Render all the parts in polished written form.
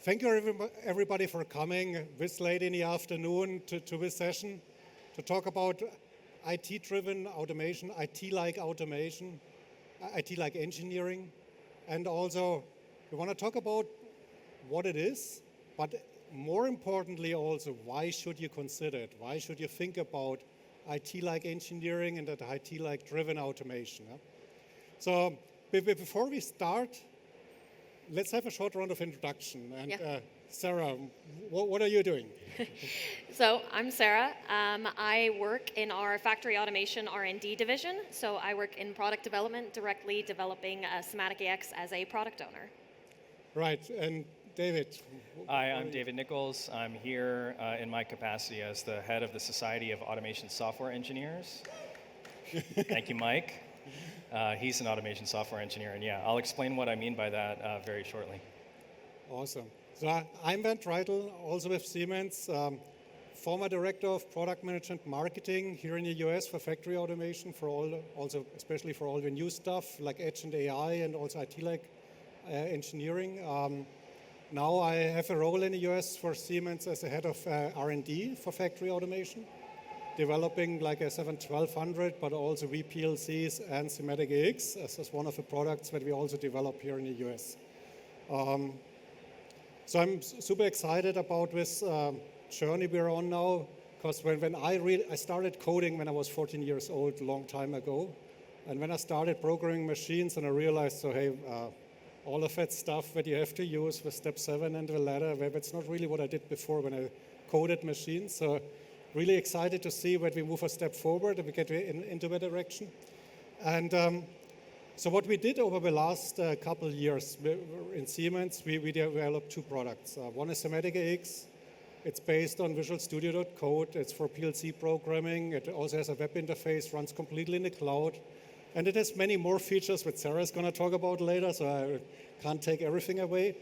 Thank you everybody for coming this late in the afternoon to this session to talk about IT-driven automation, IT-like automation, IT-like engineering, and also we want to talk about what it is, but more importantly also, why should you consider it? Why should you think about IT-like engineering and that IT-like driven automation? So before we start, let's have a short round of introduction. And Sarah, what are you doing? So I'm Sarah. I work in our factory automation R&D division. So I work in product development, directly developing Sematic X as a product owner. Right, and David. Hi, I'm David Nichols. I'm here in my capacity as the head of the Society of Automation Software Engineers. Thank you, Mike. He's an automation software engineer, and yeah, I'll explain what I mean by that very shortly. Awesome. So I'm Bernd Reitel, also with Siemens, former director of product management marketing here in the US for factory automation, also especially for all the new stuff like Edge and AI and also IT-like engineering. Now I have a role in the US for Siemens as the head of R&D for factory automation, developing like a 1200, but also VPLCs and Sematic X as one of the products that we also develop here in the US. So I'm super excited about this journey we're on now, because when I started coding when I was 14 years old, a long time ago, and when I started programming machines, and I realized, so hey, all of that stuff that you have to use with step 7 and the ladder, that's not really what I did before when I coded machines. So really excited to see when we move a step forward and we get into that direction. And so what we did over the last couple of years in Siemens, we developed 2 products. One is Sematic X. It's based on Visual Studio Code. It's for PLC programming. It also has a web interface, runs completely in the cloud. And it has many more features that Sarah is going to talk about later, so I can't take everything away.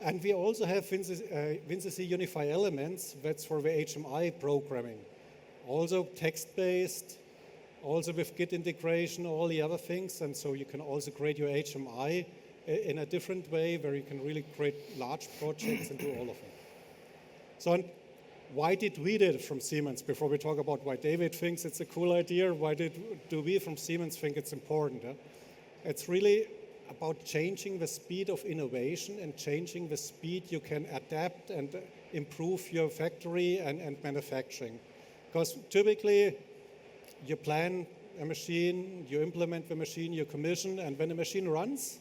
And we also have sasE Unify elements, that's for the HMI programming. Also text-based, also with Git integration, all the other things. And so you can also create your HMI in a different way where you can really create large projects and do all of it. So why did we do it from Siemens? Before we talk about why David thinks it's a cool idea, why do we from Siemens think it's important? It's really about changing the speed of innovation and changing the speed you can adapt and improve your factory and manufacturing. Because typically you plan a machine, you implement the machine, you commission, and when the machine runs,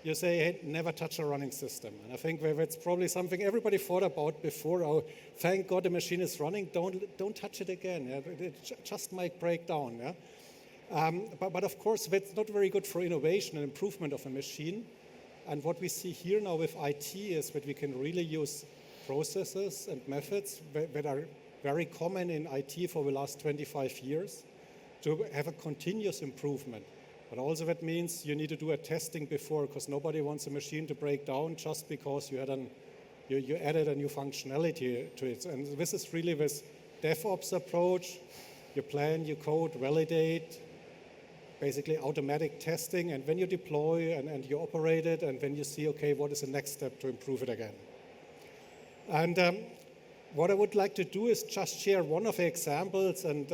you say, hey, never touch a running system. And I think that's probably something everybody thought about before. Oh, thank God the machine is running, don't touch it again. It just might break down. But of course, that's not very good for innovation and improvement of a machine. And what we see here now with IT is that we can really use processes and methods that are very common in IT for the last 25 years to have a continuous improvement. But also that means you need to do a testing before, because nobody wants a machine to break down just because you added a new functionality to it. And this is really this DevOps approach. You plan, you code, validate, basically automatic testing, and when you deploy and you operate it, and then you see, okay, what is the next step to improve it again? And what I would like to do is just share one of the examples and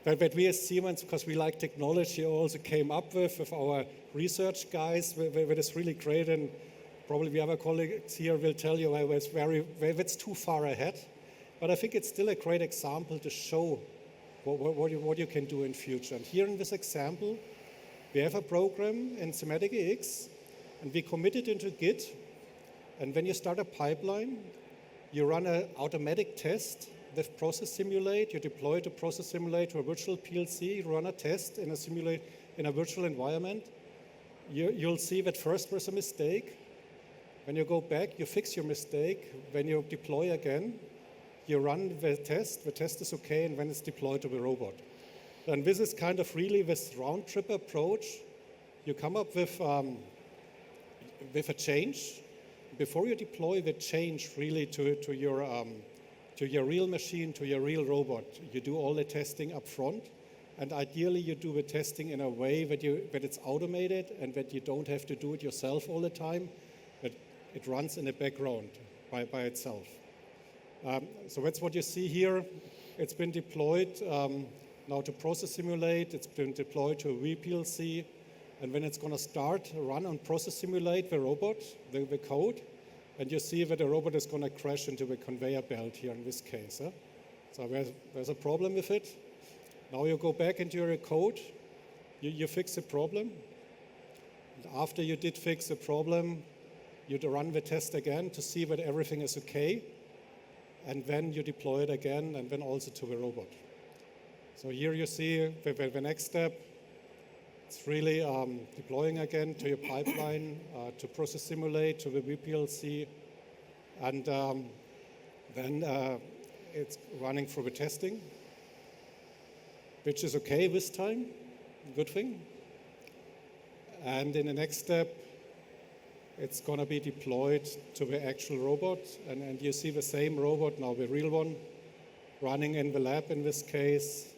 that we as Siemens, because we like technology, also came up with our research guys, that is really great, and probably the other colleagues here will tell you it's too far ahead, but I think it's still a great example to show what you can do in future. And here in this example, we have a program in Sematic X, and we commit it into Git, and when you start a pipeline, you run an automatic test with Process Simulate. You deploy the Process Simulate to a virtual PLC, you run a test in a virtual environment. You'll see that first there's a mistake. When you go back, you fix your mistake. When you deploy again, you run the test is okay, and when it's deployed to the robot. And this is kind of really this round-trip approach. You come up with a change. Before you deploy the change really to your real machine, to your real robot, you do all the testing up front, and ideally you do the testing in a way that it's automated and that you don't have to do it yourself all the time. But it runs in the background by itself. So that's what you see here. It's been deployed now to process simulate. It's been deployed to a vPLC. And when it's going to start run on process simulate the robot, the code, and you see that the robot is going to crash into the conveyor belt here in this case. So there's a problem with it. Now you go back into your code, you fix the problem. And after you did fix the problem, you run the test again to see that everything is okay. And then you deploy it again, and then also to the robot. So here you see the next step. It's really deploying again to your pipeline, to process simulate, to the vPLC, and then it's running through the testing, which is okay this time, good thing. And in the next step, it's going to be deployed to the actual robot, and you see the same robot, now the real one, running in the lab in this case,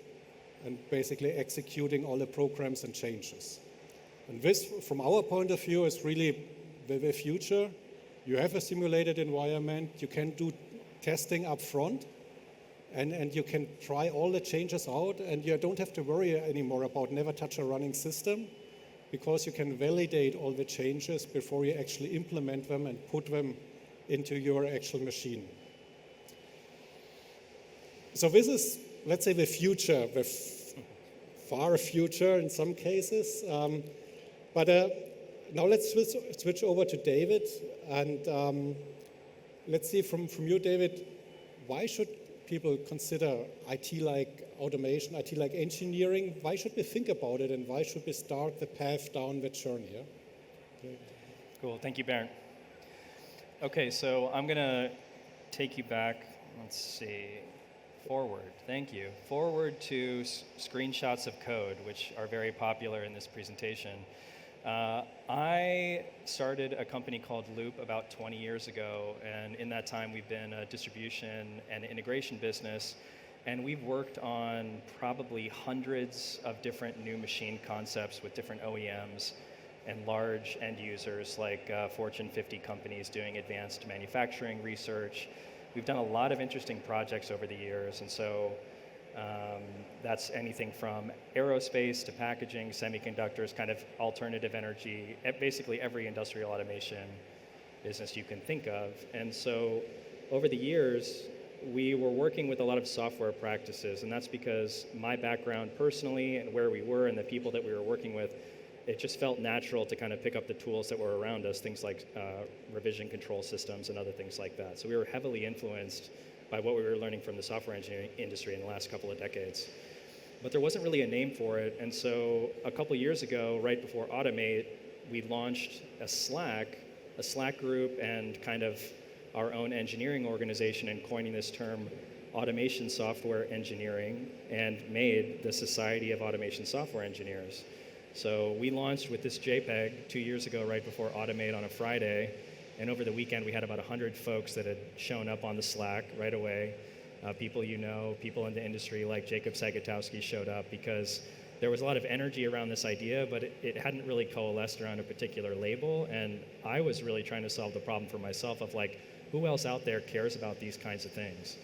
and basically executing all the programs and changes. And this, from our point of view, is really the future. You have a simulated environment, you can do testing up front, and you can try all the changes out, and you don't have to worry anymore about never touch a running system, because you can validate all the changes before you actually implement them and put them into your actual machine. So this is, let's say, the future, the far future in some cases. But now let's switch over to David. And let's see from you, David, why should people consider IT like automation, IT like engineering? Why should we think about it, and why should we start the path down that journey? Yeah? Cool, thank you, Bernd. Okay, so I'm gonna take you back, let's see, forward, thank you. Forward to screenshots of code, which are very popular in this presentation. I started a company called Loop about 20 years ago, and in that time we've been a distribution and integration business, and we've worked on probably hundreds of different new machine concepts with different OEMs and large end users like Fortune 50 companies doing advanced manufacturing research. We've done a lot of interesting projects over the years, and so that's anything from aerospace to packaging, semiconductors, kind of alternative energy, basically every industrial automation business you can think of. And so over the years, we were working with a lot of software practices, and that's because my background personally and where we were and the people that we were working with, it just felt natural to kind of pick up the tools that were around us, things like revision control systems and other things like that. So we were heavily influenced by what we were learning from the software engineering industry in the last couple of decades. But there wasn't really a name for it, and so a couple years ago, right before Automate, we launched a Slack group and kind of our own engineering organization, and coining this term automation software engineering, and made the Society of Automation Software Engineers. So we launched with this JPEG 2 years ago, right before Automate on a Friday, and over the weekend we had about 100 folks that had shown up on the Slack right away. People you know, people in the industry like Jacob Sagatowski showed up because there was a lot of energy around this idea, but it hadn't really coalesced around a particular label, and I was really trying to solve the problem for myself of like, who else out there cares about these kinds of things?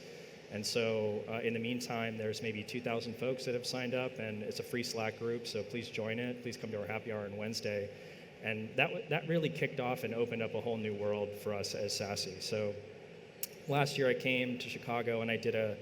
And so in the meantime, there's maybe 2,000 folks that have signed up, and it's a free Slack group, so please join it. Please come to our happy hour on Wednesday. And that really kicked off and opened up a whole new world for us as sasE. So last year I came to Chicago and I did a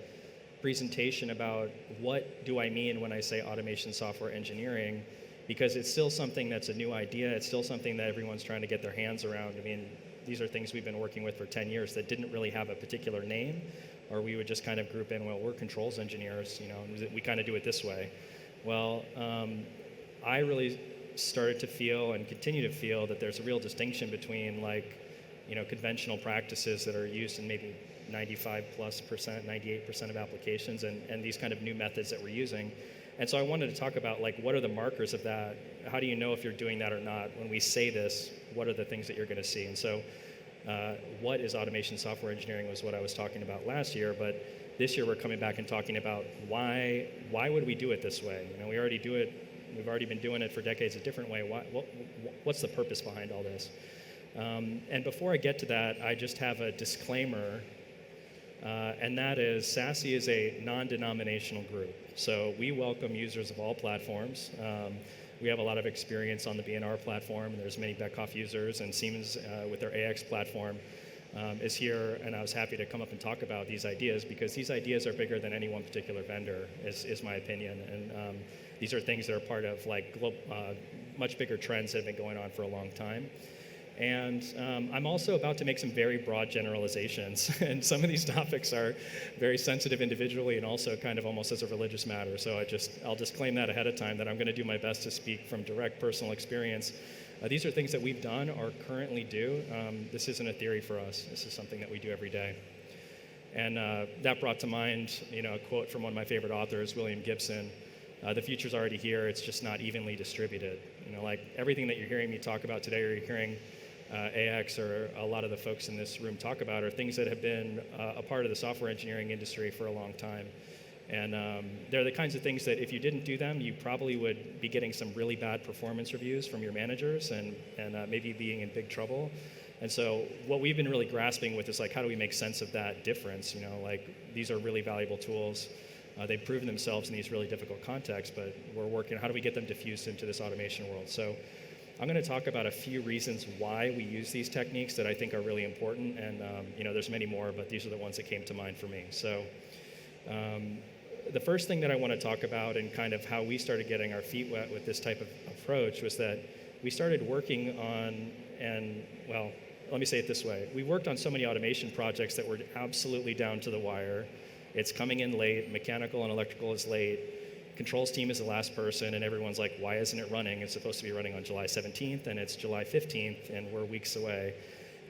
presentation about what do I mean when I say automation software engineering, because it's still something that's a new idea. It's still something that everyone's trying to get their hands around. I mean, these are things we've been working with for 10 years that didn't really have a particular name, or we would just kind of group in, well, we're controls engineers, you know, and we kind of do it this way. Well, I really started to feel and continue to feel that there's a real distinction between, like, you know, conventional practices that are used in maybe 95+%, 98% of applications, and these kind of new methods that we're using. And so I wanted to talk about, like, what are the markers of that? How do you know if you're doing that or not? When we say this, what are the things that you're going to see? And so what is automation software engineering was what I was talking about last year, but this year we're coming back and talking about why would we do it this way? You know, we already do it. We've already been doing it for decades a different way. What's the purpose behind all this? And before I get to that, I just have a disclaimer, and that is sasE is a non-denominational group. So we welcome users of all platforms. We have a lot of experience on the BNR platform, and there's many Beckhoff users, and Siemens with their AX platform is here, and I was happy to come up and talk about these ideas because these ideas are bigger than any one particular vendor, is my opinion. And these are things that are part of like much bigger trends that have been going on for a long time. And I'm also about to make some very broad generalizations, and some of these topics are very sensitive individually and also kind of almost as a religious matter. So I'll disclaim that ahead of time that I'm going to do my best to speak from direct personal experience. These are things that we've done or currently do. This isn't a theory for us. This is something that we do every day. And that brought to mind, a quote from one of my favorite authors, William Gibson. The future's already here. It's just not evenly distributed. Like everything that you're hearing me talk about today, or you're hearing AX or a lot of the folks in this room talk about, are things that have been a part of the software engineering industry for a long time. And they're the kinds of things that if you didn't do them, you probably would be getting some really bad performance reviews from your managers and maybe being in big trouble. And so what we've been really grasping with is like, how do we make sense of that difference? Like these are really valuable tools. They've proven themselves in these really difficult contexts, but we're working, how do we get them diffused into this automation world? So I'm going to talk about a few reasons why we use these techniques that I think are really important. And there's many more, but these are the ones that came to mind for me. So the first thing that I want to talk about and kind of how we started getting our feet wet with this type of approach was that we started working on, let me say it this way. We worked on so many automation projects that were absolutely down to the wire. It's coming in late, mechanical and electrical is late, controls team is the last person, and everyone's like, why isn't it running? It's supposed to be running on July 17th, and it's July 15th, and we're weeks away.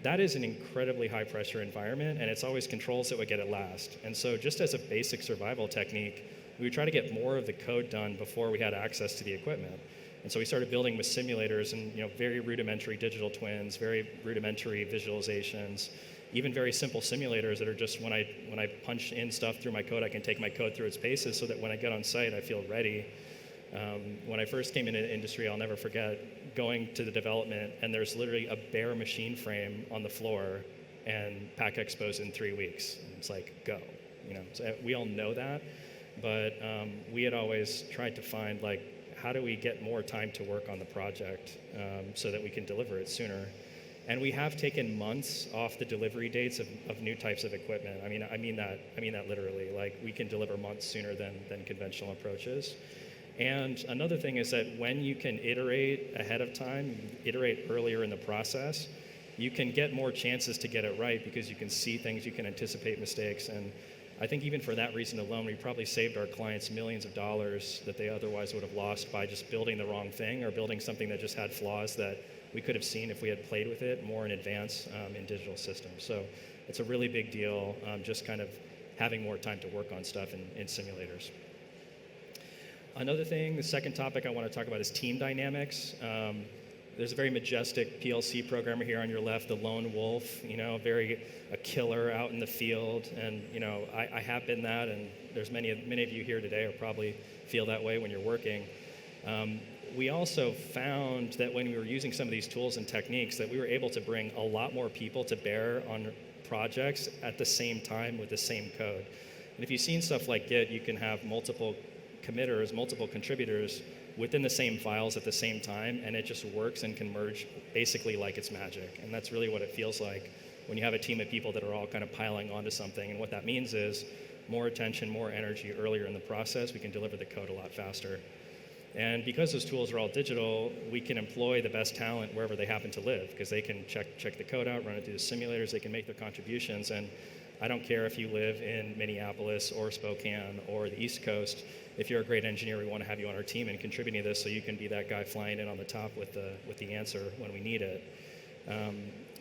That is an incredibly high pressure environment, and it's always controls that would get it last. And so just as a basic survival technique, we would try to get more of the code done before we had access to the equipment. And so we started building with simulators and very rudimentary digital twins, very rudimentary visualizations, even very simple simulators that are just when I punch in stuff through my code, I can take my code through its paces so that when I get on site, I feel ready. When I first came into the industry, I'll never forget going to the development, and there's literally a bare machine frame on the floor, and Pack Expo's in 3 weeks. And it's like, go. So we all know that, but we had always tried to find how do we get more time to work on the project so that we can deliver it sooner. And we have taken months off the delivery dates of new types of equipment. I mean that literally. Like we can deliver months sooner than conventional approaches. And another thing is that when you can iterate ahead of time, iterate earlier in the process, you can get more chances to get it right because you can see things, you can anticipate mistakes. And I think even for that reason alone, we probably saved our clients millions of dollars that they otherwise would have lost by just building the wrong thing or building something that just had flaws that we could have seen if we had played with it more in advance in digital systems. So it's a really big deal, just kind of having more time to work on stuff in simulators. Another thing, the second topic I want to talk about is team dynamics. There's a very majestic PLC programmer here on your left, the lone wolf, a killer out in the field. And I have been that, and there's many of you here today who probably feel that way when you're working. We also found that when we were using some of these tools and techniques that we were able to bring a lot more people to bear on projects at the same time with the same code. And if you've seen stuff like Git, you can have multiple committers, multiple contributors within the same files at the same time, and it just works and can merge basically like it's magic. And that's really what it feels like when you have a team of people that are all kind of piling onto something. And what that means is more attention, more energy earlier in the process. We can deliver the code a lot faster. And because those tools are all digital, we can employ the best talent wherever they happen to live, because they can check the code out, run it through the simulators, they can make their contributions. And I don't care if you live in Minneapolis or Spokane or the East Coast. If you're a great engineer, we want to have you on our team and contributing to this so you can be that guy flying in on the top with the answer when we need it.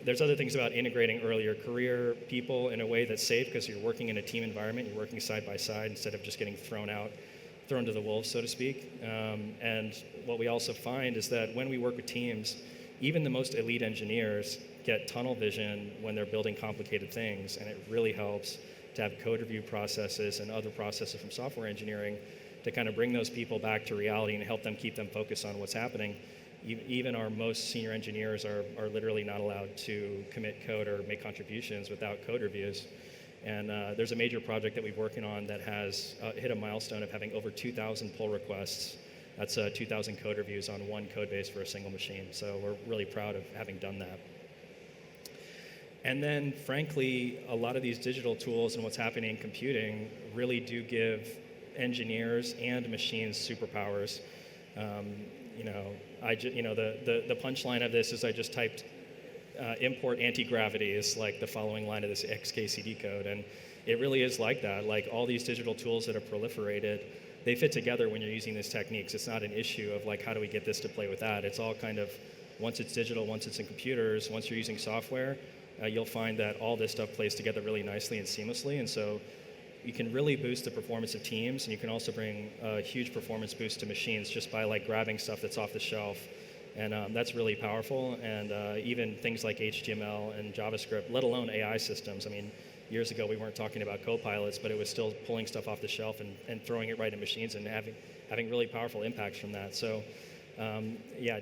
There's other things about integrating earlier career people in a way that's safe because you're working in a team environment, you're working side by side instead of just getting thrown to the wolves, so to speak. And what we also find is that when we work with teams, even the most elite engineers get tunnel vision when they're building complicated things, and it really helps to have code review processes and other processes from software engineering to kind of bring those people back to reality and help them keep them focused on what's happening. even our most senior engineers are literally not allowed to commit code or make contributions without code reviews. And there's a major project that we're working on that has hit a milestone of having over 2,000 pull requests. That's 2,000 code reviews on one code base for a single machine. So we're really proud of having done that. And then, frankly, a lot of these digital tools and what's happening in computing really do give engineers and machines superpowers. The punchline of this is I just typed import anti-gravity is like the following line of this XKCD code, and it really is like that. Like all these digital tools that have proliferated, they fit together when you're using these techniques. It's not an issue of like, how do we get this to play with that? It's all kind of, once it's digital, once it's in computers, once you're using software, you'll find that all this stuff plays together really nicely and seamlessly. And so you can really boost the performance of teams, and you can also bring a huge performance boost to machines just by like grabbing stuff that's off the shelf. And that's really powerful. And even things like HTML and JavaScript, let alone AI systems. I mean, years ago we weren't talking about co-pilots, but it was still pulling stuff off the shelf and throwing it right in machines and having really powerful impacts from that. So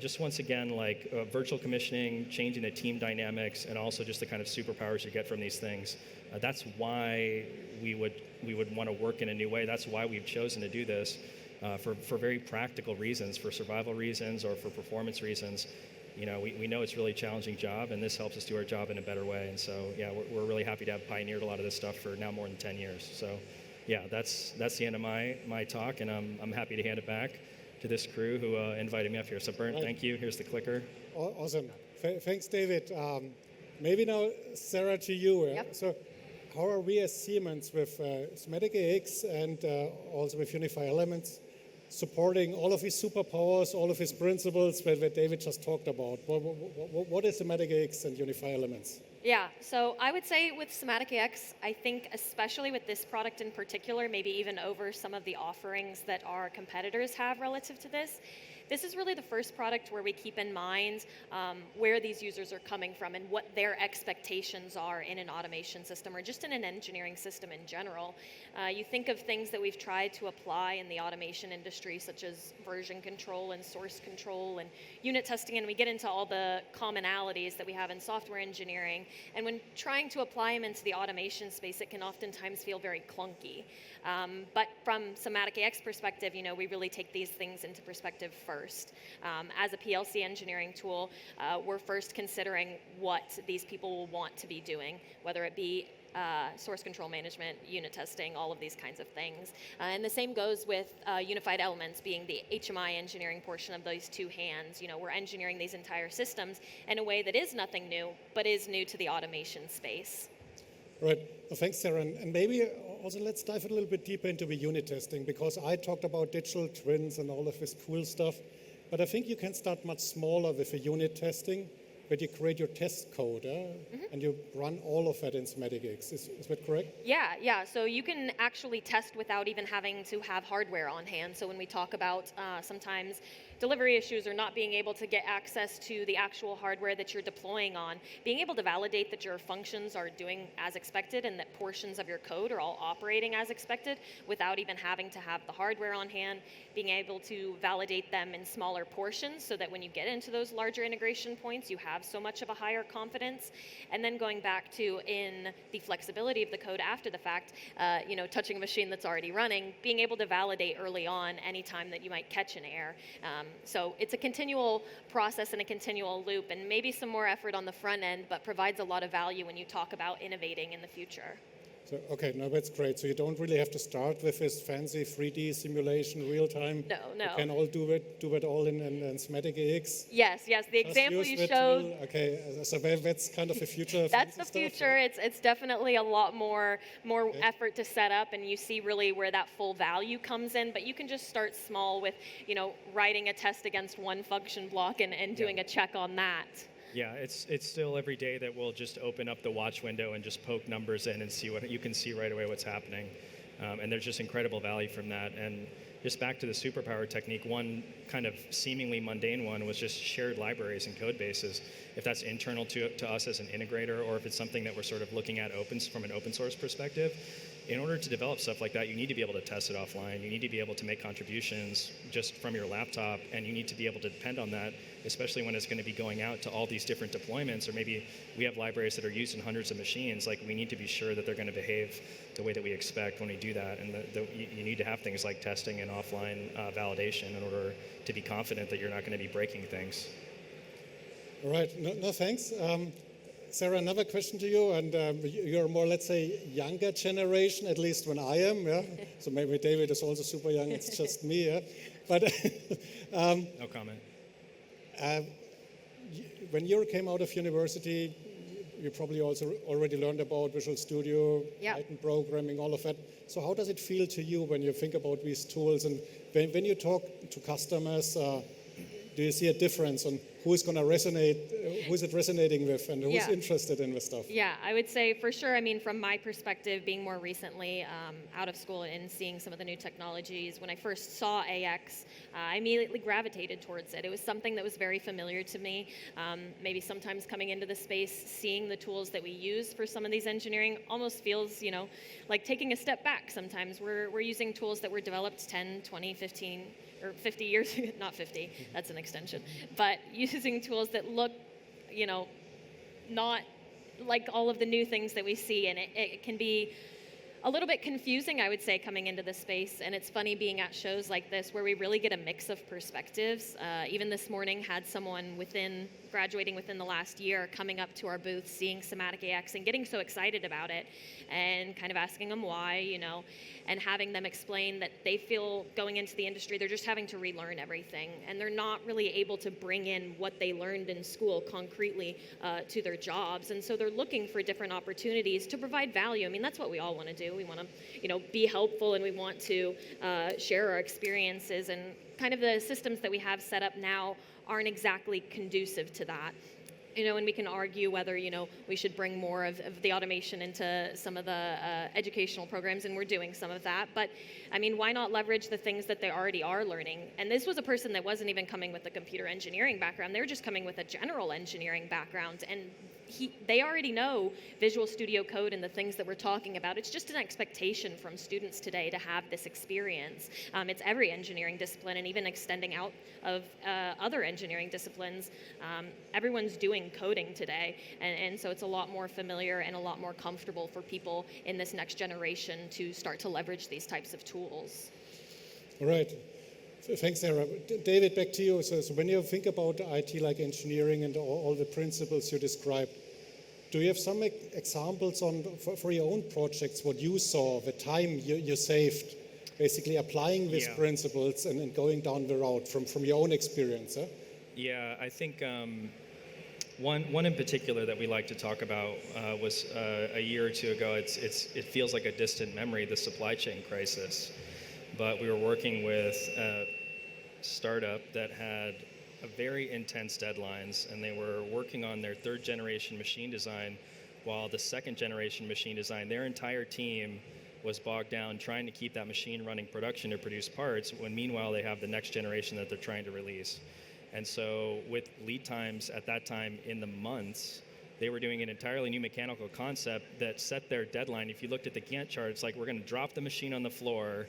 just once again, like virtual commissioning, changing the team dynamics, and also just the kind of superpowers you get from these things. That's why we would want to work in a new way. That's why we've chosen to do this. For very practical reasons, for survival reasons or for performance reasons. We know it's a really challenging job, and this helps us do our job in a better way. And so, we're really happy to have pioneered a lot of this stuff for now more than 10 years. So, that's the end of my talk, and I'm happy to hand it back to this crew who invited me up here. So, Bernd, thank you. Here's the clicker. Awesome. Thanks, David. Maybe now, Sarah, to you. Yep. So, how are we as Siemens with Sematic X and also with Unify Elements supporting all of his superpowers, all of his principles that David just talked about? What is Sematic X and Unify Elements? Yeah, so I would say with Sematic X, I think especially with this product in particular, maybe even over some of the offerings that our competitors have relative to this, this is really the first product where we keep in mind where these users are coming from and what their expectations are in an automation system or just in an engineering system in general. You think of things that we've tried to apply in the automation industry, such as version control and source control and unit testing, and we get into all the commonalities that we have in software engineering. And when trying to apply them into the automation space, it can oftentimes feel very clunky. But from Sematic X perspective, we really take these things into perspective first. As a PLC engineering tool, we're first considering what these people will want to be doing, whether it be source control management, unit testing, all of these kinds of things. And the same goes with unified elements being the HMI engineering portion of those two hands. We're engineering these entire systems in a way that is nothing new, but is new to the automation space. Right. Well, thanks, Sarah. And maybe also let's dive a little bit deeper into the unit testing, because I talked about digital twins and all of this cool stuff, but I think you can start much smaller with the unit testing, where you create your test code and you run all of that in Sematic X. Is that correct? Yeah. So you can actually test without even having to have hardware on hand. So when we talk about sometimes delivery issues or not being able to get access to the actual hardware that you're deploying on, being able to validate that your functions are doing as expected and that portions of your code are all operating as expected without even having to have the hardware on hand, being able to validate them in smaller portions so that when you get into those larger integration points, you have so much of a higher confidence. And then going back to in the flexibility of the code after the fact, touching a machine that's already running, being able to validate early on any time that you might catch an error. So it's a continual process and a continual loop, and maybe some more effort on the front end, but provides a lot of value when you talk about innovating in the future. So, okay, no, that's great. So you don't really have to start with this fancy 3D simulation real time. No. You can all do it all in Sematic X. Yes. The example you showed. Tool. Okay, so that's kind of the future. That's the future. It's definitely a lot more effort to set up, and you see really where that full value comes in. But you can just start small with, writing a test against one function block and doing a check on that. Yeah, it's still every day that we'll just open up the watch window and just poke numbers in and see what you can see right away what's happening, and there's just incredible value from that. And just back to the superpower technique, one kind of seemingly mundane one was just shared libraries and code bases. If that's internal to us as an integrator, or if it's something that we're sort of looking at from an open source perspective, in order to develop stuff like that, you need to be able to test it offline. You need to be able to make contributions just from your laptop, and you need to be able to depend on that, especially when it's going to be going out to all these different deployments, or maybe we have libraries that are used in hundreds of machines. Like, we need to be sure that they're going to behave the way that we expect when we do that, and you need to have things like testing and offline validation in order to be confident that you're not going to be breaking things. All right, no thanks. Sarah, another question to you, and you're more, let's say, younger generation, at least when I am, yeah? So maybe David is also super young, it's just me, yeah? But no comment. When you came out of university, you probably also already learned about Visual Studio, Python programming, all of that. So how does it feel to you when you think about these tools? And when you talk to customers, do you see a difference on who is going to resonate, who is it resonating with, and who's interested in this stuff? Yeah, I would say for sure, I mean, from my perspective, being more recently out of school and seeing some of the new technologies, when I first saw AX, I immediately gravitated towards it. It was something that was very familiar to me. Maybe sometimes coming into the space, seeing the tools that we use for some of these engineering almost feels, like taking a step back sometimes. We're using tools that were developed 10, 20, 15, or 50 years, not 50, that's an extension, but using tools that look, not like all of the new things that we see, and it can be a little bit confusing, I would say, coming into the space. And it's funny being at shows like this where we really get a mix of perspectives. Even this morning had someone graduating within the last year coming up to our booth, seeing Sematic X and getting so excited about it, and kind of asking them why, and having them explain that they feel going into the industry, they're just having to relearn everything, and they're not really able to bring in what they learned in school concretely to their jobs. And so they're looking for different opportunities to provide value. I mean, that's what we all want to do. We want to, be helpful, and we want to share our experiences. And kind of the systems that we have set up now aren't exactly conducive to that. And we can argue whether, we should bring more of the automation into some of the educational programs, and we're doing some of that. But, I mean, why not leverage the things that they already are learning? And this was a person that wasn't even coming with a computer engineering background. They were just coming with a general engineering background. And they already know Visual Studio Code and the things that we're talking about. It's just an expectation from students today to have this experience. It's every engineering discipline, and even extending out of other engineering disciplines. Everyone's doing coding today, and so it's a lot more familiar and a lot more comfortable for people in this next generation to start to leverage these types of tools. All right. Thanks, Sarah. David, back to you. So when you think about IT like engineering and all the principles you described, do you have some examples for your own projects, what you saw, the time you saved, basically applying these principles and going down the route from your own experience? Huh? Yeah, I think one in particular that we like to talk about was a year or two ago. It feels like a distant memory, the supply chain crisis. But we were working with a startup that had a very intense deadlines, and they were working on their third generation machine design, while the second generation machine design, their entire team was bogged down trying to keep that machine running production to produce parts, when meanwhile they have the next generation that they're trying to release. And so with lead times at that time in the months, they were doing an entirely new mechanical concept that set their deadline. If you looked at the Gantt chart, it's like, we're going to drop the machine on the floor,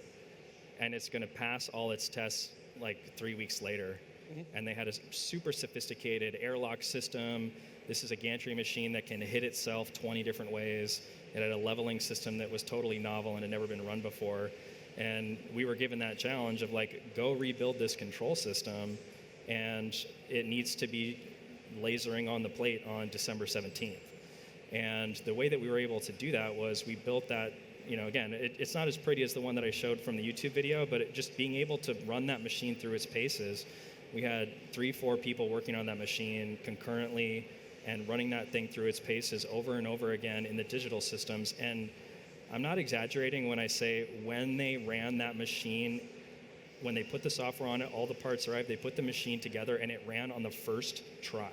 and it's going to pass all its tests like 3 weeks later. Mm-hmm. And they had a super sophisticated airlock system. This is a gantry machine that can hit itself 20 different ways. It had a leveling system that was totally novel and had never been run before. And we were given that challenge of like, go rebuild this control system, and it needs to be lasering on the plate on December 17th. And the way that we were able to do that was we built that. Again, it's not as pretty as the one that I showed from the YouTube video, but just being able to run that machine through its paces. We had 3-4 people working on that machine concurrently and running that thing through its paces over and over again in the digital systems. And I'm not exaggerating when I say when they ran that machine, when they put the software on it, all the parts arrived, they put the machine together, and it ran on the first try,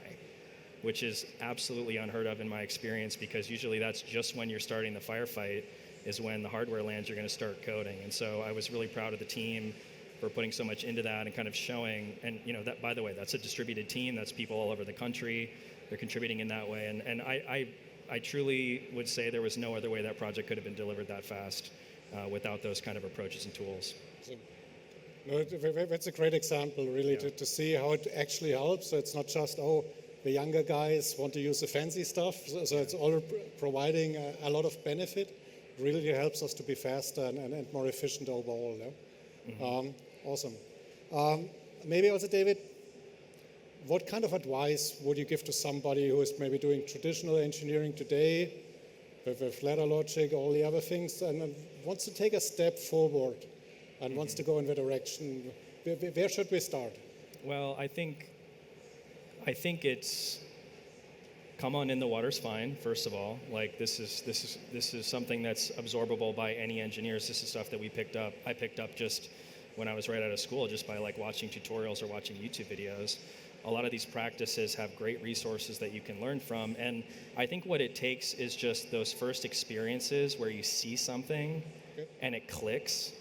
which is absolutely unheard of in my experience, because usually that's just when you're starting the firefight, is when the hardware lands, you're going to start coding. And so I was really proud of the team for putting so much into that and kind of showing, and that, by the way, that's a distributed team, that's people all over the country, they're contributing in that way, and I truly would say there was no other way that project could have been delivered that fast without those kind of approaches and tools. No, that's a great example, really, to see how it actually helps. So it's not just, the younger guys want to use the fancy stuff, so it's all providing a lot of benefit. It really helps us to be faster and more efficient overall. Yeah? Awesome. Maybe also, David, what kind of advice would you give to somebody who is maybe doing traditional engineering today, with ladder logic, all the other things, and wants to take a step forward and wants to go in the direction? Where should we start? Well, I think it's come on in the water's fine. First of all, like this is something that's absorbable by any engineers. This is stuff that I picked up just when I was right out of school, just by like watching tutorials or watching YouTube videos. A lot of these practices have great resources that you can learn from, and I think what it takes is just those first experiences where you see something and it clicks,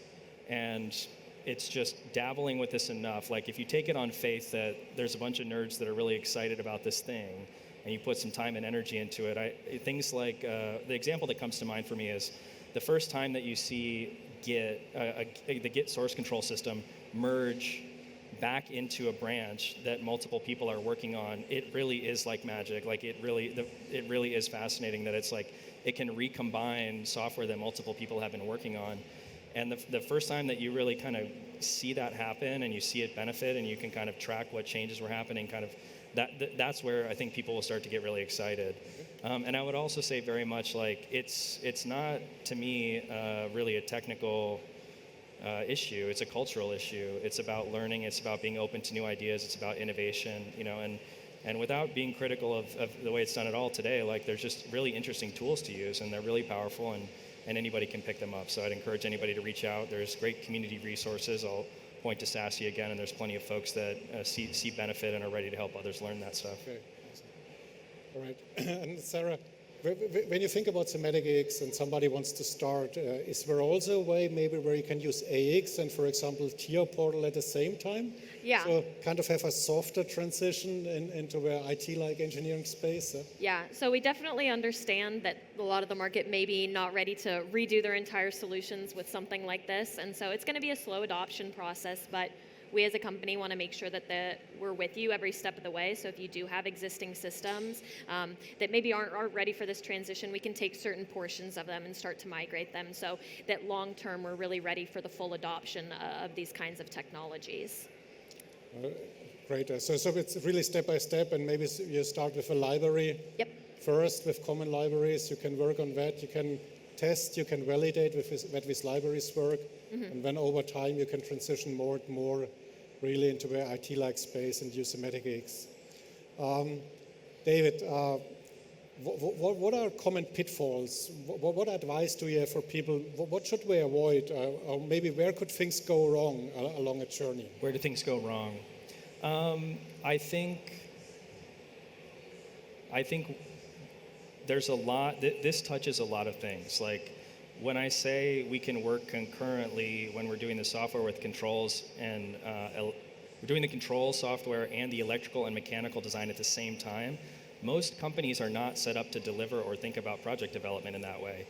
and it's just dabbling with this enough. Like if you take it on faith that there's a bunch of nerds that are really excited about this thing, and you put some time and energy into it, things like the example that comes to mind for me is the first time that you see Git, the Git source control system merge back into a branch that multiple people are working on. It really is like magic. Like it really is fascinating that it's like it can recombine software that multiple people have been working on. And the first time that you really kind of see that happen and you see it benefit and you can kind of track what changes were happening, kind of that's where I think people will start to get really excited. And I would also say very much like it's not, to me, really a technical issue. It's a cultural issue. It's about learning. It's about being open to new ideas. It's about innovation, and without being critical of the way it's done at all today, like there's just really interesting tools to use, and they're really powerful, and anybody can pick them up. So I'd encourage anybody to reach out. There's great community resources. I'll point to sasE again, and there's plenty of folks that see benefit and are ready to help others learn that stuff. Okay, awesome. All right, and Sarah, when you think about Sematic X and somebody wants to start, is there also a way maybe where you can use AX and, for example, TIA portal at the same time? Yeah. So kind of have a softer transition into the IT-like engineering space? Yeah, so we definitely understand that a lot of the market may be not ready to redo their entire solutions with something like this, and so it's going to be a slow adoption process, but we as a company want to make sure that we're with you every step of the way. So if you do have existing systems that maybe aren't ready for this transition, we can take certain portions of them and start to migrate them so that long term we're really ready for the full adoption of these kinds of technologies. Great. So it's really step by step, and maybe you start with a library. Yep. First, with common libraries, you can work on that. You can test, you can validate that these libraries work, and then over time you can transition more and more really into the IT-like space and use Sematic X. David, what are common pitfalls? What advice do you have for people? What should we avoid? Or maybe where could things go wrong along a journey? Where do things go wrong? I think there's a lot, this touches a lot of things. Like when I say we can work concurrently when we're doing the software with controls and we're doing the control software and the electrical and mechanical design at the same time, most companies are not set up to deliver or think about project development in that way.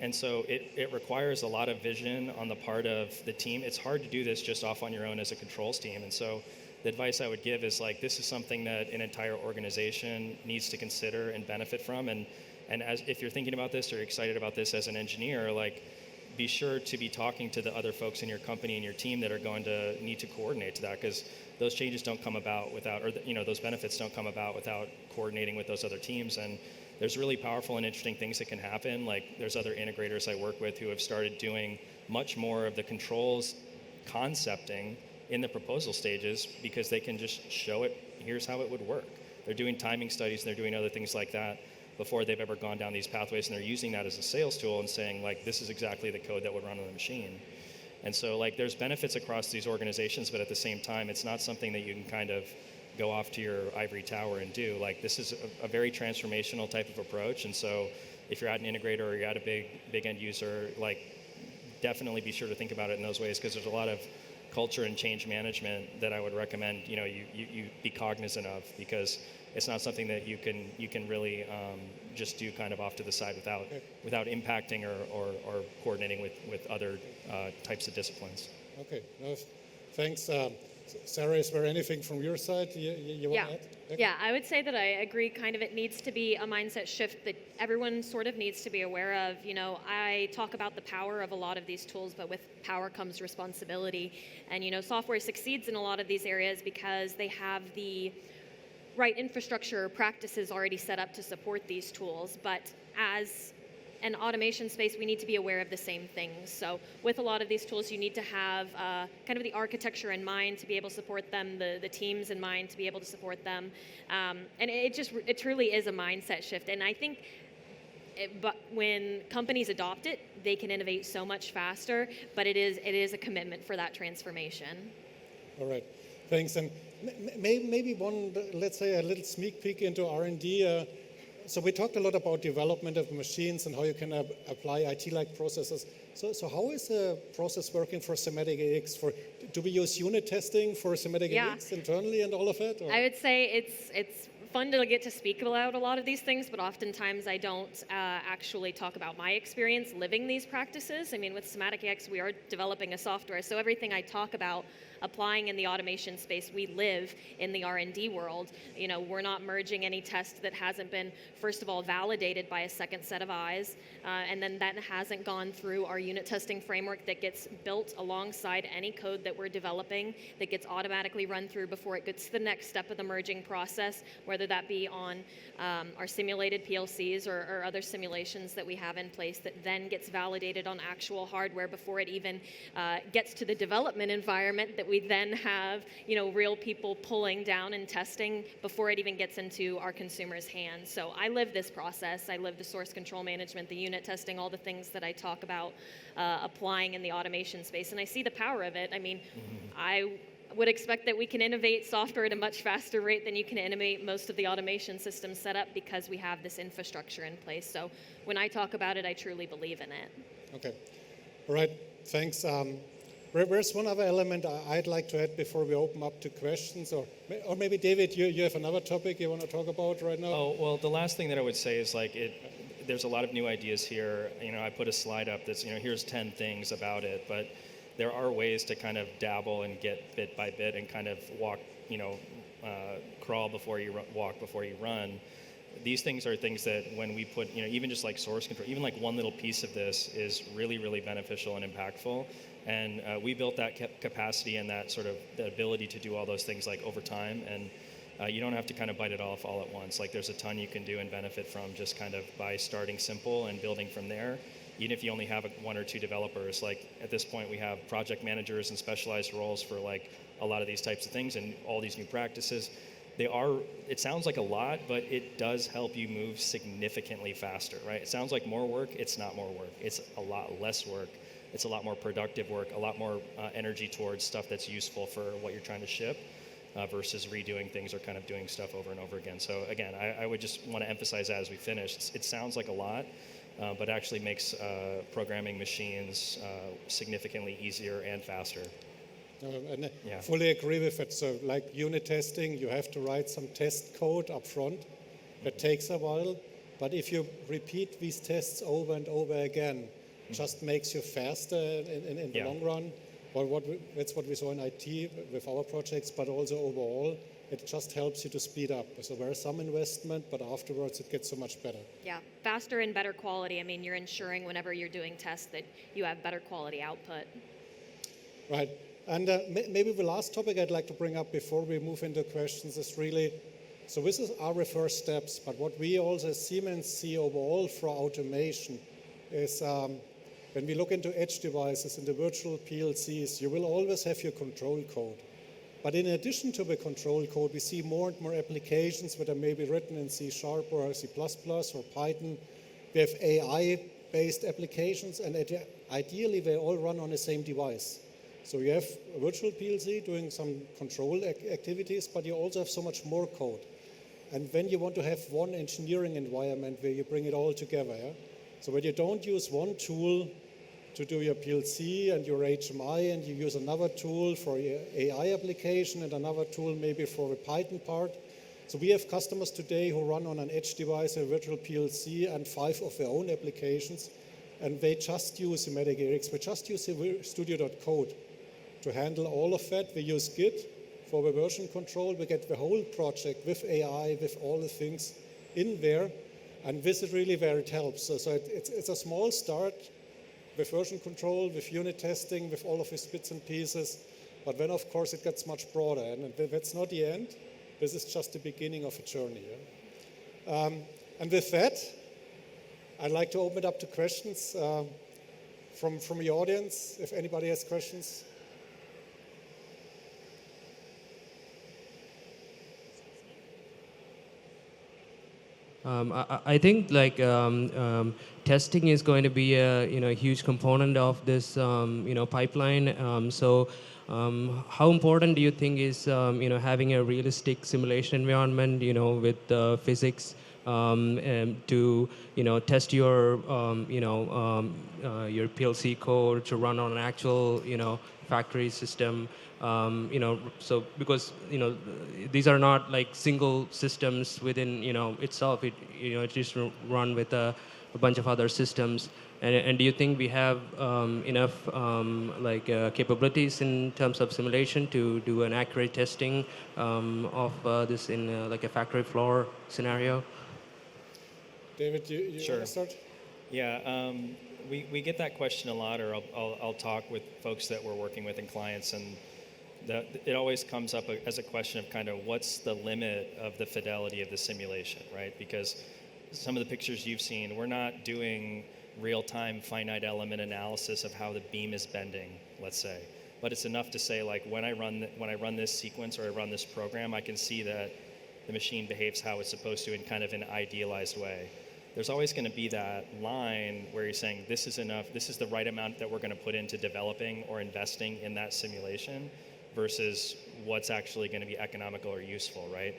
And so it requires a lot of vision on the part of the team. It's hard to do this just off on your own as a controls team. And so the advice I would give is this is something that an entire organization needs to consider and benefit from. And if you're thinking about this or excited about this as an engineer, be sure to be talking to the other folks in your company and your team that are going to need to coordinate to that, because those changes don't come about without, or those benefits don't come about without coordinating with those other teams. And there's really powerful and interesting things that can happen. There's other integrators I work with who have started doing much more of the controls concepting in the proposal stages, because they can just show it, here's how it would work. They're doing timing studies, and they're doing other things like that before they've ever gone down these pathways, and they're using that as a sales tool and saying, this is exactly the code that would run on the machine. And so there's benefits across these organizations, but at the same time, it's not something that you can kind of go off to your ivory tower and do. This is a very transformational type of approach. And so if you're at an integrator or you're at a big end user, definitely be sure to think about it in those ways, because there's a lot of culture and change management that I would recommend you be cognizant of, because it's not something that you can really just do kind of off to the side without impacting or coordinating with other types of disciplines. Okay, no, thanks. Sarah, is there anything from your side you want to add? Okay. Yeah, I would say that I agree. Kind of, it needs to be a mindset shift that everyone sort of needs to be aware of. I talk about the power of a lot of these tools, but with power comes responsibility. And software succeeds in a lot of these areas because they have the right infrastructure or practices already set up to support these tools. But as an automation space, we need to be aware of the same things. So with a lot of these tools, you need to have kind of the architecture in mind to be able to support them, the teams in mind to be able to support them. And it truly is a mindset shift. And I think but when companies adopt it, they can innovate so much faster, but it is a commitment for that transformation. All right, thanks. And maybe one, let's say a little sneak peek into R&D. So we talked a lot about development of machines and how you can apply IT-like processes. So how is the process working for Sematic X? Do we use unit testing for Sematic X internally and all of it? Or? I would say it's fun to get to speak about a lot of these things, but oftentimes I don't actually talk about my experience living these practices. I mean, with Sematic X, we are developing a software, so everything I talk about applying in the automation space, we live in the R&D world. We're not merging any test that hasn't been, first of all, validated by a second set of eyes, and then that hasn't gone through our unit testing framework that gets built alongside any code that we're developing, that gets automatically run through before it gets to the next step of the merging process, whether that be on our simulated PLCs or other simulations that we have in place, that then gets validated on actual hardware before it even gets to the development environment that we then have, real people pulling down and testing before it even gets into our consumers' hands. So I live this process. I live the source control management, the unit testing, all the things that I talk about applying in the automation space. And I see the power of it. I mean, I would expect that we can innovate software at a much faster rate than you can innovate most of the automation systems set up because we have this infrastructure in place. So when I talk about it, I truly believe in it. Okay. All right. Thanks. There's one other element I'd like to add before we open up to questions, or maybe David, you have another topic you want to talk about right now? Oh, well, the last thing that I would say is there's a lot of new ideas here. I put a slide up that's, here's 10 things about it, but there are ways to kind of dabble and get bit by bit and kind of walk, crawl before you walk before you run. These things are things that when we put, even just like source control, even like one little piece of this is really, really beneficial and impactful. And we built that capacity and that sort of the ability to do all those things like over time. And you don't have to kind of bite it off all at once. Like there's a ton you can do and benefit from just kind of by starting simple and building from there. Even if you only have one or two developers, like at this point we have project managers and specialized roles for like a lot of these types of things and all these new practices. It sounds like a lot, but it does help you move significantly faster, right? It sounds like more work. It's not more work. It's a lot less work. It's a lot more productive work, a lot more energy towards stuff that's useful for what you're trying to ship versus redoing things or kind of doing stuff over and over again. So again, I would just want to emphasize that as we finish. It sounds like a lot, but actually makes programming machines significantly easier and faster. And I fully agree with it. So like unit testing, you have to write some test code up front. That takes a while. But if you repeat these tests over and over again, just makes you faster in the long run. That's what we saw in IT with our projects, but also overall, it just helps you to speed up. So there's some investment, but afterwards it gets so much better. Yeah, faster and better quality. I mean, you're ensuring whenever you're doing tests that you have better quality output. Right. And maybe the last topic I'd like to bring up before we move into questions is really, so this is our first steps, but what we also as Siemens see overall for automation is when we look into edge devices and the virtual PLCs, you will always have your control code. But in addition to the control code, we see more and more applications that are maybe written in C# or C++ or Python. We have AI-based applications, and ideally they all run on the same device. So you have a virtual PLC doing some control activities, but you also have so much more code. And then you want to have one engineering environment where you bring it all together. Yeah? So when you don't use one tool to do your PLC and your HMI, and you use another tool for your AI application and another tool maybe for the Python part. So we have customers today who run on an edge device, a virtual PLC, and 5 of their own applications, and they just use Sematic X. They just use studio.code to handle all of that. We use Git for the version control. We get the whole project with AI, with all the things in there, and this is really where it helps. So it's a small start with version control, with unit testing, with all of these bits and pieces, but then of course it gets much broader, and that's not the end. This is just the beginning of a journey. Yeah? And with that, I'd like to open it up to questions from the audience, if anybody has questions. I think like testing is going to be a huge component of this pipeline. So how important do you think is having a realistic simulation environment with physics to test your your PLC code to run on an actual factory system? So because these are not like single systems within itself. It just run with a bunch of other systems. And do you think we have enough capabilities in terms of simulation to do an accurate testing of this in like a factory floor scenario? David, you Sure. want to start? Yeah, we get that question a lot, or I'll talk with folks that we're working with and clients, and it always comes up as a question of kind of what's the limit of the fidelity of the simulation, right? Because some of the pictures you've seen, we're not doing real-time finite element analysis of how the beam is bending, let's say. But it's enough to say, like, when I run this sequence or I run this program, I can see that the machine behaves how it's supposed to in kind of an idealized way. There's always going to be that line where you're saying, this is enough, this is the right amount that we're going to put into developing or investing in that simulation versus what's actually going to be economical or useful, right?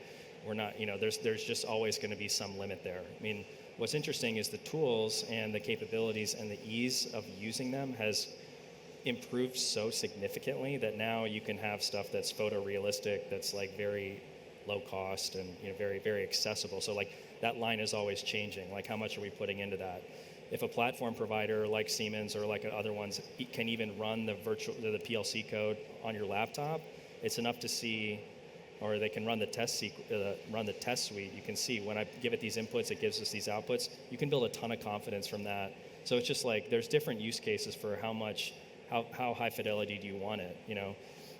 We're not, there's just always going to be some limit there. I mean, what's interesting is the tools and the capabilities and the ease of using them has improved so significantly that now you can have stuff that's photorealistic, that's like very low cost and very, very accessible. So like that line is always changing. Like how much are we putting into that? If a platform provider like Siemens or like other ones can even run the PLC code on your laptop, it's enough to see, or they can run the test suite. You can see when I give it these inputs, it gives us these outputs. You can build a ton of confidence from that. So it's just like there's different use cases for how high fidelity do you want it?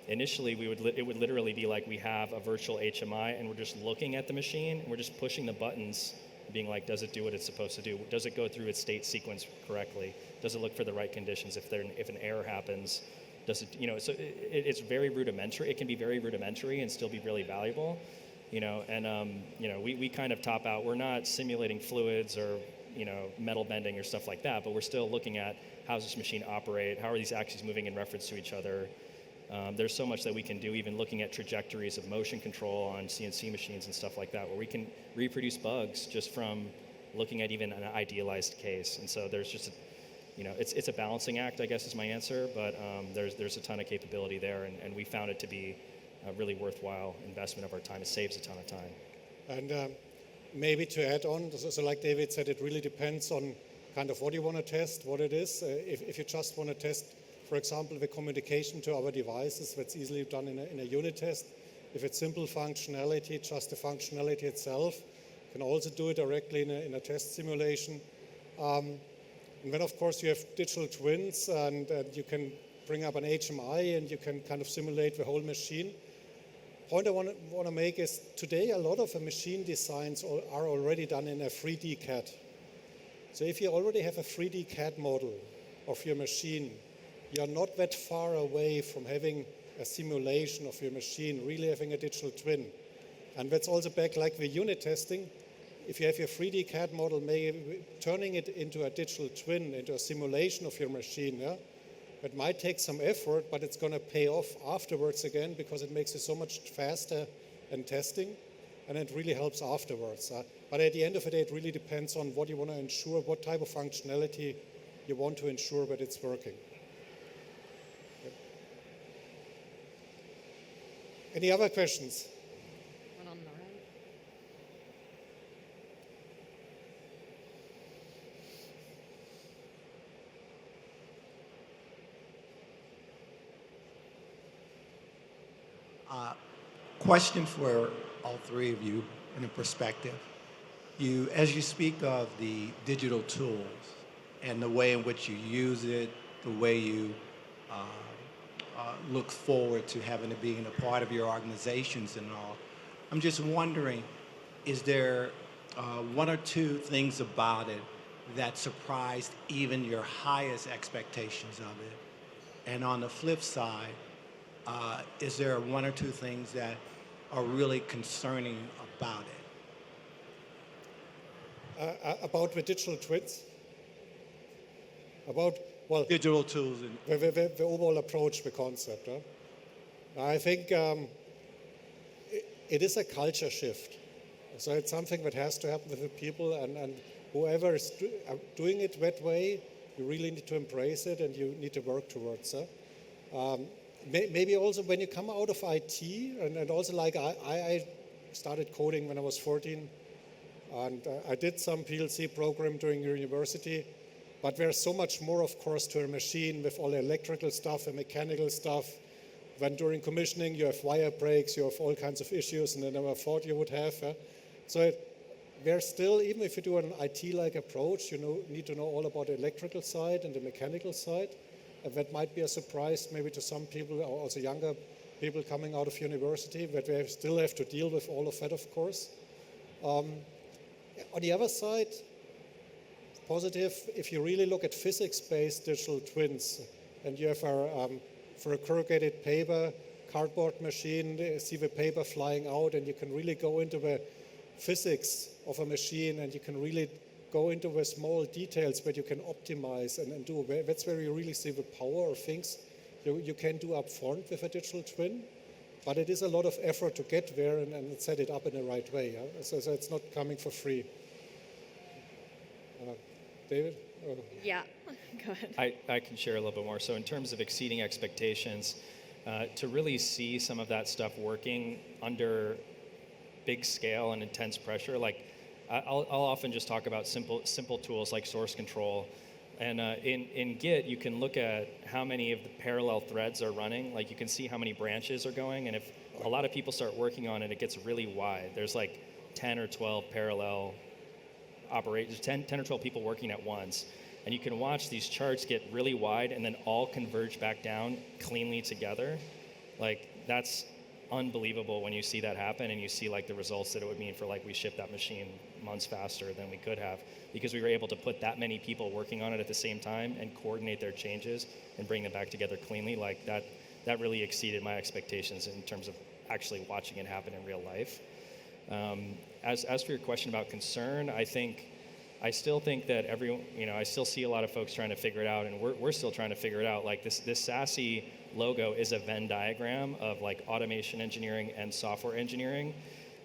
Initially it would literally be like we have a virtual HMI and we're just looking at the machine and we're just pushing the buttons, being like, does it do what it's supposed to do? Does it go through its state sequence correctly? Does it look for the right conditions? If an error happens, does it, so it's very rudimentary. It can be very rudimentary and still be really valuable, we kind of top out. We're not simulating fluids or, metal bending or stuff like that, but we're still looking at how does this machine operate? How are these axes moving in reference to each other? There's so much that we can do, even looking at trajectories of motion control on CNC machines and stuff like that, where we can reproduce bugs just from looking at even an idealized case. And so there's just, it's a balancing act, I guess is my answer, but there's a ton of capability there, and we found it to be a really worthwhile investment of our time. It saves a ton of time. And maybe to add on, so like David said, it really depends on kind of what you want to test, what it is. If you just want to test, for example, the communication to our devices, that's easily done in a unit test. If it's simple functionality, just the functionality itself, you can also do it directly in a test simulation. And then, of course, you have digital twins, and you can bring up an HMI, and you can kind of simulate the whole machine. Point I want to make is today a lot of the machine designs are already done in a 3D CAD. So if you already have a 3D CAD model of your machine, you're not that far away from having a simulation of your machine, really having a digital twin. And that's also back like the unit testing. If you have your 3D CAD model, maybe turning it into a digital twin, into a simulation of your machine, it might take some effort, but it's going to pay off afterwards again because it makes it so much faster in testing, and it really helps afterwards. But at the end of the day, it really depends on what you want to ensure, what type of functionality you want to ensure that it's working. Any other questions? One on the right. Question for all three of you in a perspective. As you speak of the digital tools and the way in which you use it, the way you look forward to having it being a part of your organizations and all, I'm just wondering, is there one or two things about it that surprised even your highest expectations of it? And on the flip side, is there one or two things that are really concerning about it? About the digital twins? About, well, Digital tools and the overall approach, the concept. I think it is a culture shift. So it's something that has to happen with the people, and whoever is doing it that way, you really need to embrace it and you need to work towards it. Maybe also when you come out of IT, and also like I started coding when I was 14, and I did some PLC program during university, but there's so much more, of course, to a machine with all the electrical stuff and mechanical stuff. When during commissioning you have wire breaks, you have all kinds of issues, and I never thought you would have. So there's still, even if you do an IT-like approach, you need to know all about the electrical side and the mechanical side. And that might be a surprise maybe to some people, or also younger people coming out of university, that they still have to deal with all of that, of course. On the other side, positive, if you really look at physics-based digital twins, and you have for a corrugated paper, cardboard machine, see the paper flying out, and you can really go into the physics of a machine, and you can really go into the small details that you can optimize and do. That's where you really see the power of things you can do up front with a digital twin. But it is a lot of effort to get there and set it up in the right way. So it's not coming for free. David? Yeah, go ahead. I can share a little bit more. So in terms of exceeding expectations, to really see some of that stuff working under big scale and intense pressure, like I'll often just talk about simple tools like source control. And in Git, you can look at how many of the parallel threads are running. Like you can see how many branches are going. And if a lot of people start working on it, it gets really wide. There's like 10 or 12 parallel operators, 10 or 12 people working at once. And you can watch these charts get really wide and then all converge back down cleanly together. Like that's unbelievable when you see that happen, and you see like the results that it would mean for like we shipped that machine months faster than we could have, because we were able to put that many people working on it at the same time and coordinate their changes and bring them back together cleanly. Like that really exceeded my expectations in terms of actually watching it happen in real life. As for your question about concern, I still think that I still see a lot of folks trying to figure it out, and we're still trying to figure it out. Like this sasE logo is a Venn diagram of like automation engineering and software engineering,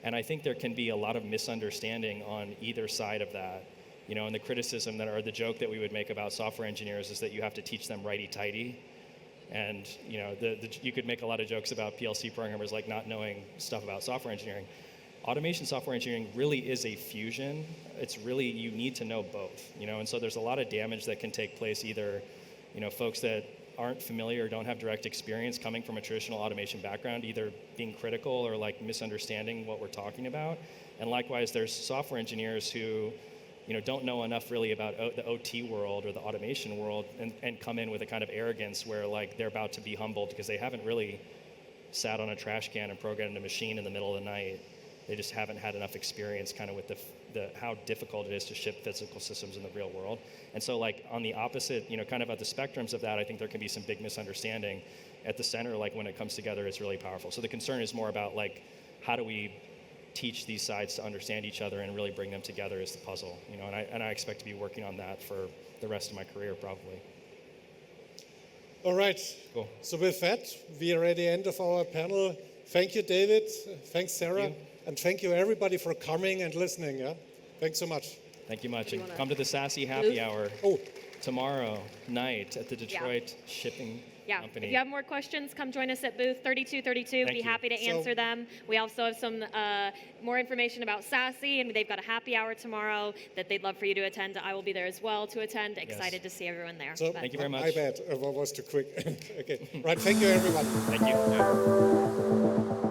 and I think there can be a lot of misunderstanding on either side of that. And the criticism or the joke that we would make about software engineers is that you have to teach them righty-tighty, and you could make a lot of jokes about PLC programmers like not knowing stuff about software engineering. Automation software engineering really is a fusion. It's really, you need to know both, and so there's a lot of damage that can take place either, folks that aren't familiar or don't have direct experience coming from a traditional automation background, either being critical or like misunderstanding what we're talking about. And likewise, there's software engineers who, don't know enough really about the OT world or the automation world and come in with a kind of arrogance where like they're about to be humbled because they haven't really sat on a trash can and programmed a machine in the middle of the night. They just haven't had enough experience kind of with how difficult it is to ship physical systems in the real world. And so like on the opposite, kind of at the spectrums of that, I think there can be some big misunderstanding. At the center, like when it comes together, it's really powerful. So the concern is more about like, how do we teach these sides to understand each other and really bring them together as the puzzle, and I expect to be working on that for the rest of my career probably. All right. Cool. So with that, we are at the end of our panel. Thank you, David. Thanks, Sarah. Thank you. And thank you, everybody, for coming and listening. Yeah? Thanks so much. Thank you much. And come to the sasE happy hour. Oh, tomorrow night at the Detroit shipping Yeah. company. If you have more questions, come join us at booth 3232. Be you. happy to answer them. We also have some more information about sasE, and they've got a happy hour tomorrow that they'd love for you to attend. I will be there as well to attend. Excited to see everyone there. So Thank you very much. My bad, I was too quick. Okay, right. Thank you, everyone. Thank you.